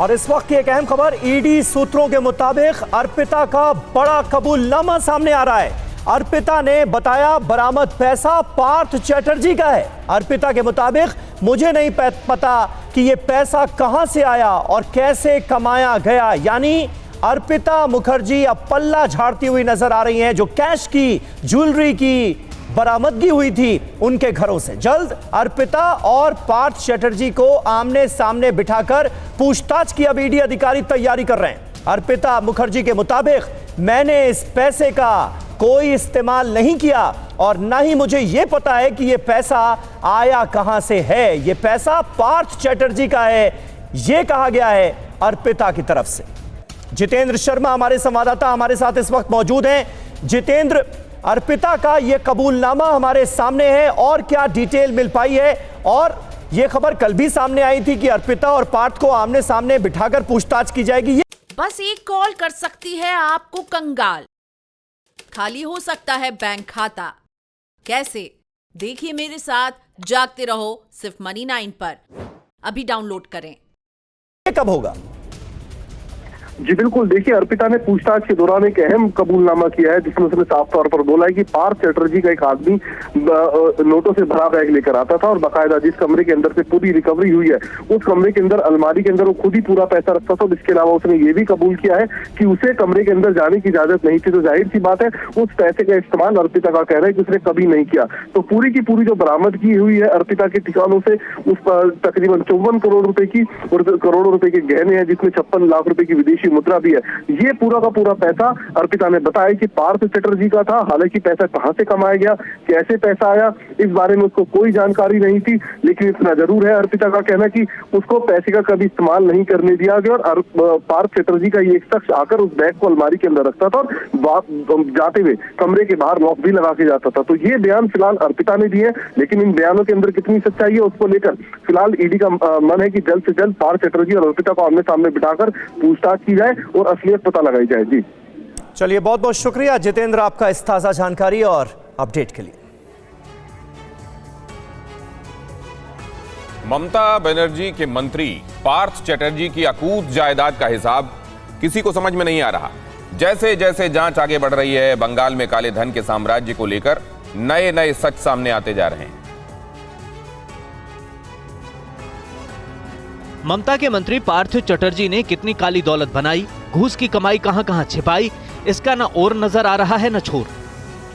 और इस वक्त की एक अहम खबर, ईडी सूत्रों के मुताबिक अर्पिता का बड़ा कबूलनामा सामने आ रहा है। अर्पिता ने बताया बरामद पैसा पार्थ चैटर्जी का है। अर्पिता के मुताबिक मुझे नहीं पता कि यह पैसा कहां से आया और कैसे कमाया गया। यानी अर्पिता मुखर्जी अब पल्ला झाड़ती हुई नजर आ रही हैं। जो कैश की, ज्वेलरी की बरामदगी हुई थी उनके घरों से। जल्द अर्पिता और पार्थ चैटर्जी को आमने सामने बिठाकर पूछताछ की अब ईडी अधिकारी तैयारी कर रहे हैं। अर्पिता मुखर्जी के मुताबिक मैंने इस पैसे का कोई इस्तेमाल नहीं किया और ना ही मुझे यह पता है कि यह पैसा आया कहां से है। यह पैसा पार्थ चैटर्जी का है, यह कहा गया है अर्पिता की तरफ से। जितेंद्र शर्मा हमारे संवाददाता हमारे साथ इस वक्त मौजूद हैं। जितेंद्र, अर्पिता का यह कबूलनामा हमारे सामने है और क्या डिटेल मिल पाई है? और यह खबर कल भी सामने आई थी कि अर्पिता और पार्थ को आमने सामने बिठाकर पूछताछ की जाएगी। बस एक कॉल कर सकती है आपको कंगाल, खाली हो सकता है बैंक खाता। कैसे? देखिए मेरे साथ, जागते रहो सिर्फ Money9 पर। अभी डाउनलोड करें। कब होगा? जी बिल्कुल, देखिए अर्पिता ने पूछताछ के दौरान एक अहम कबूलनामा किया है जिसमें उसने साफ तौर पर बोला है कि पार्थ चैटर्जी का एक आदमी नोटों से भरा बैग लेकर आता था और बाकायदा जिस कमरे के अंदर से पूरी रिकवरी हुई है उस कमरे के अंदर अलमारी के अंदर वो खुद ही पूरा पैसा रखता था। इसके अलावा उसने ये भी कबूल किया है कि उसे कमरे के अंदर जाने की इजाजत नहीं थी। तो जाहिर सी बात है उस पैसे का इस्तेमाल अर्पिता का कहना है कि उसने कभी नहीं किया। तो पूरी की पूरी जो बरामदगी हुई है अर्पिता के ठिकानों से, उस पर तकरीबन 54 करोड़ रुपए की और करोड़ों रुपए के गहने हैं जिसमें 56 लाख रुपए की विदेशी मुद्रा भी है। ये पूरा का पूरा पैसा अर्पिता ने बताया कि पार्थ चैटर्जी का था। हालांकि पैसा कहां से कमाया गया, कैसे पैसा आया, इस बारे में उसको कोई जानकारी नहीं थी। लेकिन इतना जरूर है अर्पिता का कहना कि उसको पैसे का कभी इस्तेमाल नहीं करने दिया गया और पार्थ चैटर्जी का ये एक शख्स आकर उस बैग को अलमारी के अंदर रखता था और जाते हुए कमरे के बाहर लॉक भी लगा के जाता था। तो ये बयान फिलहाल अर्पिता ने दिए, लेकिन इन बयानों के अंदर कितनी सच्चाई है उसको लेकर फिलहाल ईडी का मन है कि जल्द से जल्द पार्थ चैटर्जी और अर्पिता को आमने सामने बिठाकर पूछताछ की जाए और असलियत पता लगाई जाए। जी चलिए, बहुत बहुत शुक्रिया जितेंद्र आपका इस ताजा जानकारी और अपडेट के लिए। ममता बनर्जी के मंत्री पार्थ चैटर्जी की अकूत जायदाद का हिसाब किसी को समझ में नहीं आ रहा। जैसे जैसे जांच आगे बढ़ रही है, बंगाल में काले धन के साम्राज्य को लेकर नए नए सच सामने आते जा रहे हैं। ममता के मंत्री पार्थ चैटर्जी ने कितनी काली दौलत बनाई, घूस की कमाई कहां कहां छिपाई, इसका न और नजर आ रहा है न छोर।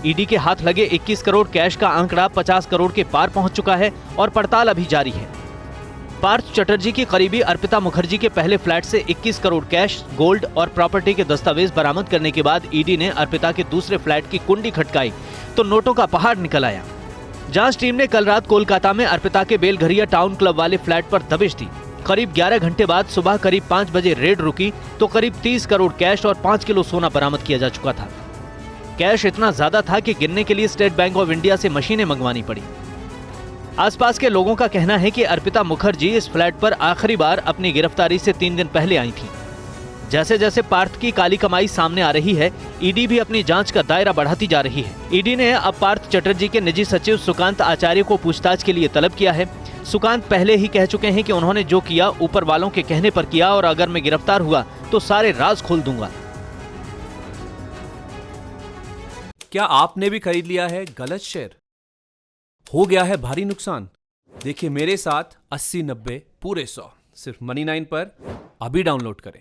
ईडी के हाथ लगे 21 करोड़ कैश का आंकड़ा 50 करोड़ के पार पहुंच चुका है और पड़ताल अभी जारी है। पार्थ चैटर्जी की करीबी अर्पिता मुखर्जी के पहले फ्लैट से 21 करोड़ कैश, गोल्ड और प्रॉपर्टी के दस्तावेज बरामद करने के बाद ईडी ने अर्पिता के दूसरे फ्लैट की कुंडी खटकाई तो नोटों का पहाड़ निकल आया। जांच टीम ने कल रात कोलकाता में अर्पिता के बेलघरिया टाउन क्लब वाले फ्लैट पर दबिश दी। करीब 11 घंटे बाद सुबह करीब 5 बजे रेड रुकी तो करीब 30 करोड़ कैश और 5 किलो सोना बरामद किया जा चुका था। कैश इतना ज्यादा था कि गिनने के लिए स्टेट बैंक ऑफ इंडिया से मशीनें मंगवानी पड़ी। आसपास के लोगों का कहना है कि अर्पिता मुखर्जी इस फ्लैट पर आखिरी बार अपनी गिरफ्तारी से 3 दिन पहले आई थी। जैसे जैसे पार्थ की काली कमाई सामने आ रही है, ईडी भी अपनी जांच का दायरा बढ़ाती जा रही है। ईडी ने अब पार्थ चैटर्जी के निजी सचिव सुकांत आचार्य को पूछताछ के लिए तलब किया है। सुकांत पहले ही कह चुके हैं कि उन्होंने जो किया ऊपर वालों के कहने पर किया और अगर मैं गिरफ्तार हुआ तो सारे राज खोल दूंगा। क्या आपने भी खरीद लिया है गलत शेयर? हो गया है भारी नुकसान? देखिए मेरे साथ 80-90 पूरे 100 सिर्फ Money9 पर। अभी डाउनलोड करें।